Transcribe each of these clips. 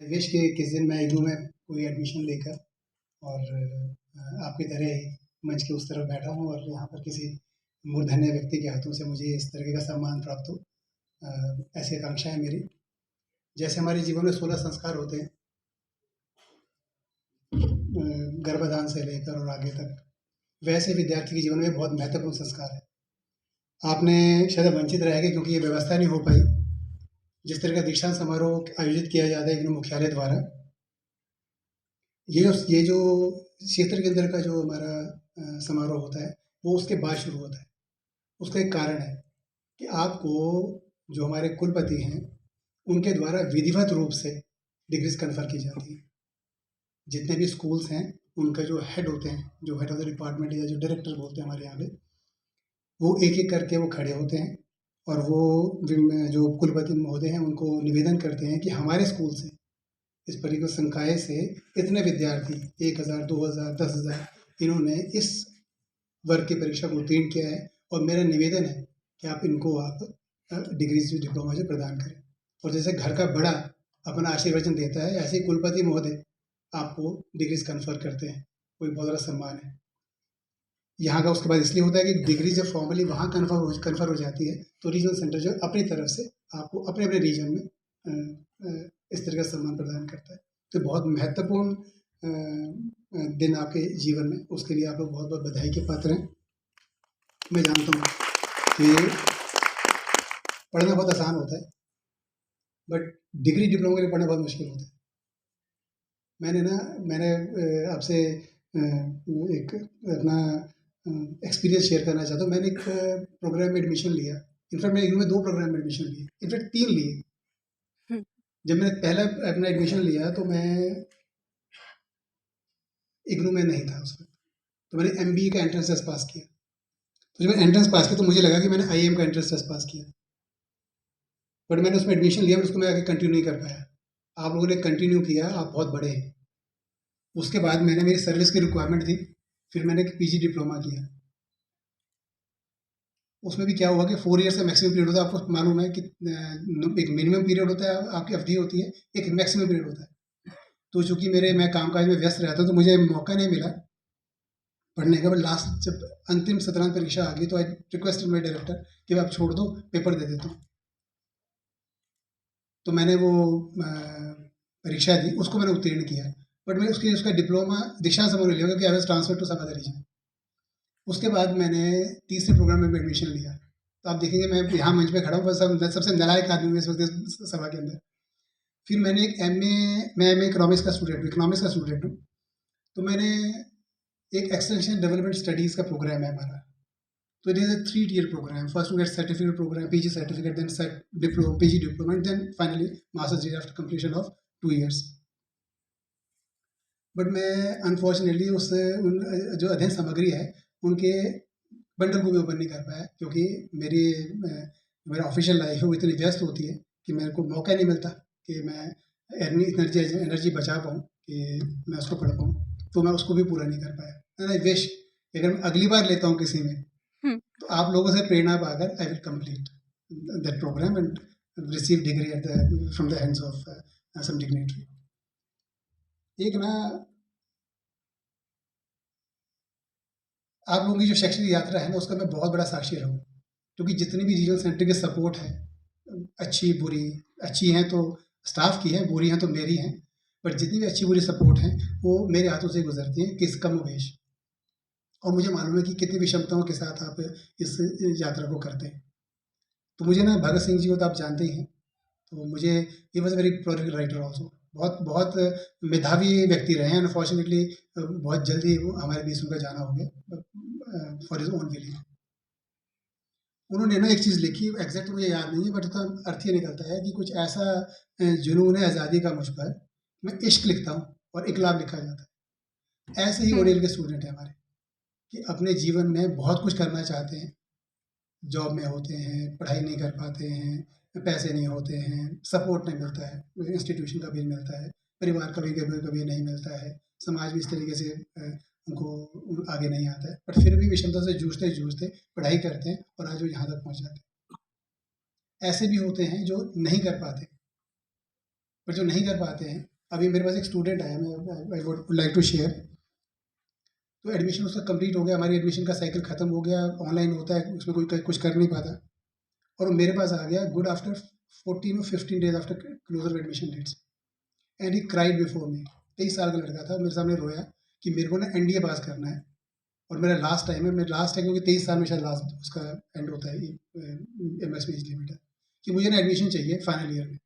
Wish कि किसी दिन मैं इग्नू में कोई एडमिशन लेकर और आपकी तरह ही मंच के उस तरफ बैठा हूँ और यहाँ पर किसी मूर्धन्य व्यक्ति के हाथों से मुझे इस तरीके का सम्मान प्राप्त हो। ऐसी आकांक्षा है मेरी। जैसे हमारे जीवन में 16 संस्कार होते हैं, गर्भाधान से लेकर और आगे तक, वैसे विद्यार्थी के जीवन में बहुत महत्वपूर्ण संस्कार है। आपने शायद वंचित रह गए क्योंकि ये व्यवस्था नहीं हो पाई। जिस तरह का दीक्षांत समारोह आयोजित किया जाता है इग्नू मुख्यालय द्वारा, ये जो क्षेत्र के अंदर का जो हमारा समारोह होता है, वो उसके बाद शुरू होता है। उसका एक कारण है कि आपको जो हमारे कुलपति हैं, उनके द्वारा विधिवत रूप से डिग्रीज कन्फर की जाती हैं। जितने भी स्कूल्स हैं, उनका जो हेड होते हैं, जो हेड ऑफ द डिपार्टमेंट या जो डायरेक्टर बोलते हैं हमारे यहाँ पे, वो एक-एक करके वो खड़े होते हैं और वो जो कुलपति महोदय हैं, उनको निवेदन करते हैं कि हमारे स्कूल से, इस परिवहन संकाय से इतने विद्यार्थी 1000, 2000, 10,000 इन्होंने इस वर्ग की परीक्षा को उत्तीर्ण किया है और मेरा निवेदन है कि आप इनको डिग्रीज डिप्लोमा जो प्रदान करें। और जैसे घर का बड़ा अपना आशीर्वचन देता है, ऐसे ही कुलपति महोदय आपको डिग्रीज कन्फर करते हैं। कोई बहुत बड़ा सम्मान है यहाँ का। उसके बाद इसलिए होता है कि डिग्री जब फॉर्मली वहाँ कन्फर हो जाती है, तो रीजनल सेंटर जो अपनी तरफ से आपको अपने अपने रीजन में इस तरह का सम्मान प्रदान करता है। तो बहुत महत्वपूर्ण दिन आपके जीवन में, उसके लिए आप लोग बहुत बहुत बधाई के पात्र हैं। मैं जानता हूँ कि पढ़ना बहुत आसान होता है, बट डिग्री डिप्लोमा के लिए पढ़ना बहुत मुश्किल होता है। मैंने आपसे एक अपना एक्सपीरियंस शेयर करना चाहता हूँ। मैंने एक प्रोग्राम में एडमिशन लिया। इनफैक्ट मैंने इग्नू में 2 प्रोग्राम में एडमिशन लिए, इनफैक्ट 3 लिए। जब मैंने पहला अपना एडमिशन लिया तो मैं इग्नू में नहीं था उस वक्त, तो मैंने एमबीए का एंट्रेंस टेस्ट पास किया। तो जब मैंने एंट्रेंस पास किया तो मुझे लगा कि मैंने आईएम का एंट्रेंस टेस्ट पास किया, बट मैंने उसमें एडमिशन लिया, बट उसको मैं आगे कंटिन्यू नहीं कर पाया। आप लोगों ने कंटिन्यू किया, आप बहुत बड़े हैं। उसके बाद मैंने, मेरी सर्विस की रिक्वायरमेंट थी, फिर मैंने पीजी डिप्लोमा किया। उसमें भी क्या हुआ कि 4 ईयर्स का मैक्सिमम पीरियड होता है। आपको मालूम है कि एक मिनिमम पीरियड होता है, आपकी अवधि होती है, एक मैक्सिमम पीरियड होता है। तो चूंकि मैं कामकाज में व्यस्त रहता, तो मुझे मौका नहीं मिला पढ़ने का। बट लास्ट जब अंतिम सत्रांत परीक्षा आ गई तो आई रिक्वेस्ट माई डायरेक्टर कि आप छोड़ दो, पेपर दे देता हूँ। तो मैंने वो परीक्षा दी, उसको मैंने उत्तीर्ण किया, बट मैं उसका डिप्लोमा दीक्षांत समारोह लिया क्योंकि I was transfer to some other reason. उसके बाद मैंने तीसरे प्रोग्राम में एडमिशन लिया। तो आप देखेंगे मैं यहाँ मंच पे खड़ा हूँ, बस सबसे नालायक आदमी हूँ इस वक्त सभा के अंदर। फिर मैंने एक मैं एम ए इकोनॉमिक्स का स्टूडेंट हूँ। तो मैंने एक एक्सटेंशन डेवलपमेंट स्टडीज़ का प्रोग्राम है हमारा। तो it is a 3 year programme. First you get certificate programme, PG certificate, then PG diploma, and then finally masters degree after completion of 2 years. But मैं अनफॉर्चुनेटली जो अध्ययन सामग्री है, उनके बंडल को भी ओपन नहीं कर पाया क्योंकि मेरा ऑफिशियल लाइफ है वो इतनी व्यस्त होती है कि मेरे को मौका नहीं मिलता कि मैं एनर्जी बचा पाऊँ कि मैं उसको पढ़ पाऊँ। तो मैं उसको भी पूरा नहीं कर पाया। एंड आई विश अगर मैं अगली बार लेता हूँ किसी में, तो आप लोगों से प्रेरणा पाकर I will complete that programme and receive degree from the hands of some dignitary. एक ना, आप लोगों की जो शैक्षणिक यात्रा है ना, उसका मैं बहुत बड़ा साक्षी रहूँ, क्योंकि जितनी भी रीजनल सेंटर की सपोर्ट है, अच्छी बुरी, अच्छी हैं तो स्टाफ की है, बुरी हैं तो मेरी हैं, बट जितनी भी अच्छी बुरी सपोर्ट है वो मेरे हाथों से गुजरती है, किस कमोवेश। और मुझे मालूम है कि कितनी विषमताओं के साथ आप इस यात्रा को करते हैं। तो मुझे ना, भगत सिंह जी को तो आप जानते ही हैं, तो मुझे, he was very prolific writer also. बहुत बहुत मेधावी व्यक्ति रहे हैं। अनफॉर्चुनेटली बहुत जल्दी वो हमारे बीच उनका जाना हो गया फॉर हिज ओन विलिंग। उन्होंने ना एक चीज़ लिखी, एग्जैक्ट मुझे याद नहीं है, बट उसका अर्थ ये निकलता है कि कुछ ऐसा जुनून है आज़ादी का मुझ पर, मैं इश्क लिखता हूँ और इकलाब लिखा जाता है। ऐसे ही ओरियल के स्टूडेंट हैं हमारे, कि अपने जीवन में बहुत कुछ करना चाहते हैं, जॉब में होते हैं, पढ़ाई नहीं कर पाते हैं, पैसे नहीं होते हैं, सपोर्ट नहीं मिलता है, इंस्टीट्यूशन का भी मिलता है, परिवार का भी कभी कभी नहीं मिलता है, समाज भी इस तरीके से उनको आगे नहीं आता है, बट फिर भी विषमता से जूझते जूझते पढ़ाई करते हैं और आज वो यहाँ तक पहुँच जाते हैं। ऐसे भी होते हैं जो नहीं कर पाते, पर जो नहीं कर पाते हैं, अभी मेरे पास एक स्टूडेंट आया, मैं I would like to share. तो एडमिशन उसका कंप्लीट हो गया, हमारी एडमिशन का साइकिल ख़त्म हो गया, ऑनलाइन होता है, उसमें कोई कुछ कर नहीं पाता, और वो मेरे पास आ गया गुड आफ्टर 14 और 15 days after closure of admission dates, and he cried before me. 23 साल का लड़का था, मेरे सामने रोया कि मेरे को ना एनडीए पास करना है, और मेरा लास्ट टाइम है, मेरा लास्ट है क्योंकि 23 साल में शायद लास्ट उसका एंड होता है एम एस लिमिट, कि मुझे ना एडमिशन चाहिए फाइनल ईयर में।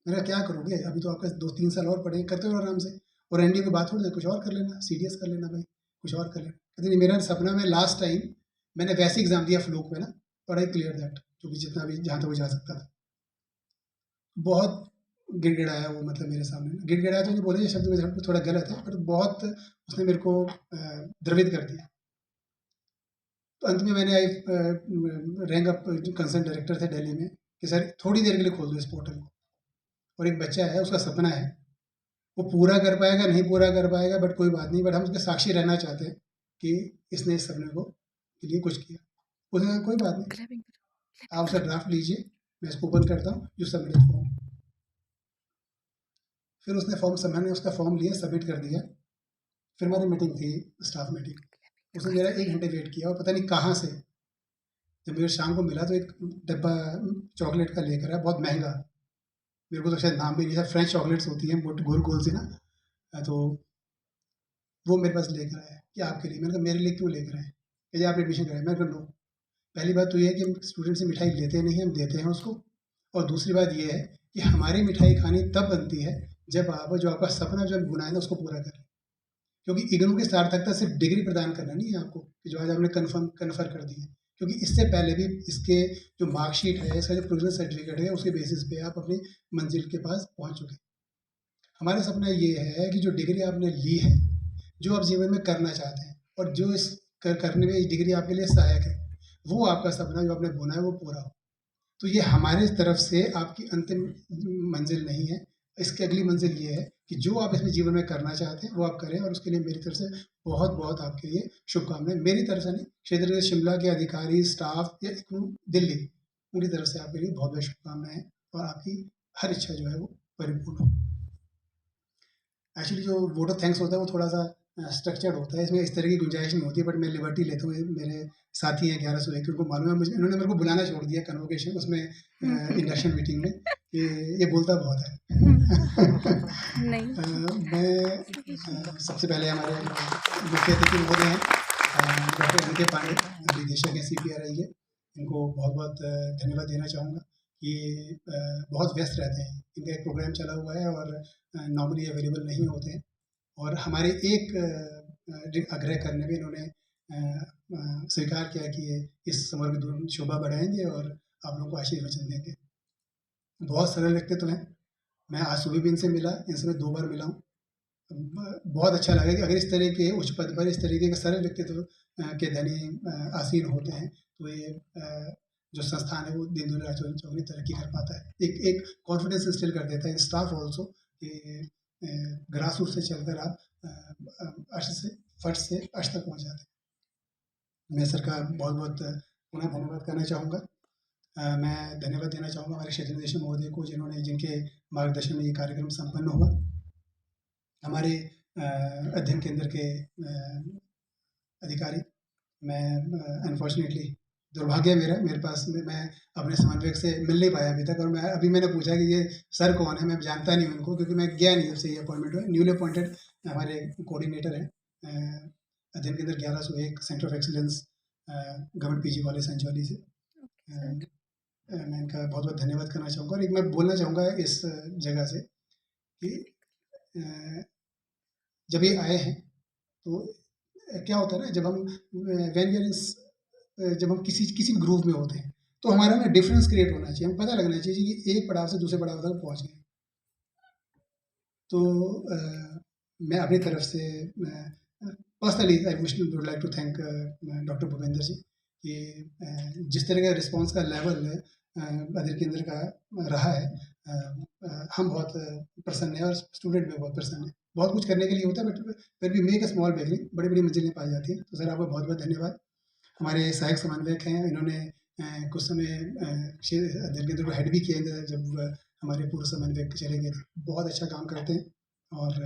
मैंने कहा क्या करोगे, अभी तो आपका 2-3 साल और पढ़े, करते हो आराम से, और एनडीए के बाद थोड़ी कुछ और कर लेना, सीडीएस कर लेना भाई, कुछ और कर लेना। कहते नहीं, मेरा सपना, मैं लास्ट टाइम मैंने वैसे एग्जाम दिया फ्लूक में ना, और आई क्लियर दैट, जो कि जितना भी जहाँ तक वो जा सकता था। बहुत गिड़गिड़ाया वो, मतलब मेरे सामने गिड़गिड़ाया, तो नहीं बोले ये शब्द में थोड़ा गलत है, पर बहुत उसने मेरे को द्रवित कर दिया। तो अंत में मैंने आई रैंक अप जो कंसर्न डायरेक्टर थे दिल्ली में, कि सर थोड़ी देर के लिए खोल दो इस पोर्टल को, और एक बच्चा है, उसका सपना है, वो पूरा कर पाएगा नहीं पूरा कर पाएगा, बट कोई बात नहीं, बट हम उसके साक्षी रहना चाहते हैं कि इसने इस सपने को के लिए कुछ किया। उसने कहा कोई बात नहीं, आप उसका ड्राफ्ट लीजिए, मैं इसको ओपन करता हूँ, यू सबमिट फॉर्म। फिर उसने मैंने उसका फॉर्म लिया, सबमिट कर दिया। फिर हमारी मीटिंग थी, स्टाफ मीटिंग, उसने मेरा 1 घंटे वेट किया, और पता नहीं कहाँ से जब मुझे शाम को मिला तो एक डब्बा चॉकलेट का लेकर आया, बहुत महंगा, मेरे को तो शायद नाम भी नहीं था, फ्रेंच चॉकलेट्स होती हैं गोल गोल सी ना, तो वो मेरे पास लेकर आया कि आपके लिए। मैंने कहा मेरे लिए क्यों लेकर आए, कि आप एडमिशन कराए। मैं कर लो, पहली बात तो ये है कि हम स्टूडेंट से मिठाई लेते नहीं हैं, हम देते हैं उसको, और दूसरी बात ये है कि हमारी मिठाई खानी तब बनती है जब आप जो आपका सपना जो बुना है ना उसको पूरा करें, क्योंकि इग्नू की सार्थकता सिर्फ डिग्री प्रदान करना नहीं है आपको, कि जो आज आपने कन्फर कर दी है, क्योंकि इससे पहले भी इसके जो मार्कशीट है, इसका जो प्रोविजनल सर्टिफिकेट है, उसके बेसिस पे आप अपनी मंजिल के पास पहुंच चुके हैं। हमारा सपना ये है कि जो डिग्री आपने ली है, जो आप जीवन में करना चाहते हैं, और जो इस करने में ये डिग्री आपके लिए सहायक है, वो आपका सपना जो आपने बुना है वो पूरा हो। तो ये हमारे तरफ से आपकी अंतिम मंजिल नहीं है, इसकी अगली मंजिल ये है कि जो आप इसमें जीवन में करना चाहते हैं वो आप करें, और उसके लिए मेरी तरफ से बहुत बहुत आपके लिए शुभकामनाएं। मेरी तरफ से नहीं, क्षेत्र के शिमला के अधिकारी, स्टाफ या दिल्ली, उनकी तरफ से आपके लिए बहुत बहुत शुभकामनाएं हैं, और आपकी हर इच्छा जो है वो परिपूर्ण हो। एक्चुअली जो वोट ऑफ थैंक्स होता है वो थोड़ा सा स्ट्रक्चर्ड होता है, इसमें इस तरह की गुंजाइश नहीं होती, बट मैं लिबर्टी लेता हूँ, मेरे साथी हैं 1101 उनको मालूम है, मुझे इन्होंने मेरे को बुलाना छोड़ दिया कन्वोकेशन उसमें, इंडक्शन मीटिंग में, कि ये बोलता बहुत है। मैं सबसे पहले हमारे मुख्य अतिथि महोदय हैं डॉक्टर एन के पांडे, निदेशक हैं CPRI के, इनको बहुत बहुत धन्यवाद देना चाहूँगा। ये बहुत व्यस्त रहते हैं, इनका एक प्रोग्राम चला हुआ है और नॉर्मली अवेलेबल नहीं होते हैं, और हमारे एक आग्रह करने में इन्होंने स्वीकार किया कि ये इस समर की शोभा बढ़ाएंगे और आप लोगों को आशीर्वचन देंगे। बहुत सरल व्यक्तित्व हैं, मैं आज सुबह भी इनसे मिला, इनसे मैं 2 बार मिला हूँ। बहुत अच्छा लगा कि अगर इस तरह के उच्च पद पर इस तरीके के सरल व्यक्तित्व के धनी आसीन होते हैं, तो ये जो संस्थान है वो दिन दुनिया चौगुनी तरक्की कर पाता है। एक कॉन्फिडेंस इंस्टिल कर देता है स्टाफ ऑल्सो, कि ग्रास रूट से चलकर आप अर्श से फर्श से अर्श तक पहुँच जाते हैं। मैं सर का बहुत बहुत पुनः धन्यवाद करना चाहूँगा। मैं धन्यवाद देना चाहूँगा हमारे क्षेत्र निदेशक महोदय को, जिनके मार्गदर्शन में ये कार्यक्रम संपन्न हुआ। हमारे अध्ययन केंद्र के अधिकारी, मैं अनफॉर्चुनेटली दुर्भाग्य मेरे पास मैं अपने समन्वयक से मिल नहीं पाया अभी तक, और मैंने पूछा कि ये सर कौन है, मैं जानता नहीं उनको, क्योंकि मैं गया नहीं जब से ये अपॉइंटमेंट हुआ। न्यूली अपॉइंटेड हमारे कोऑर्डिनेटर हैं अध्ययन केंद्र 1101 centre of excellence government PG college Sanchauli से। मैं इनका बहुत बहुत धन्यवाद करना चाहूँगा, और एक मैं बोलना चाहूँगा इस जगह से कि जब ये आए हैं तो क्या होता है ना, जब हम किसी ग्रुप में होते हैं तो हमारा ना डिफरेंस क्रिएट होना चाहिए, हमें पता लगना चाहिए कि एक पड़ाव से दूसरे पड़ाव तक पहुँच गए। तो मैं अपनी तरफ से personally I would like to thank doctor Bhupendra ji, कि जिस तरह का रिस्पांस का लेवल अध्ययन केंद्र का रहा है, हम बहुत प्रसन्न हैं, और स्टूडेंट भी बहुत प्रसन्न है। बहुत कुछ करने के लिए होता है, बट फिर भी मेक अ स्मॉल बिगनिंग, बड़ी बड़ी मंजिलें पाई जाती हैं। तो सर आपका बहुत बहुत धन्यवाद। हमारे सहायक समन्वयक हैं, इन्होंने कुछ समय अध्ययन केंद्र को हेड भी किया जब हमारे पूर्व समन्वयक चले गए थे। बहुत अच्छा काम करते हैं और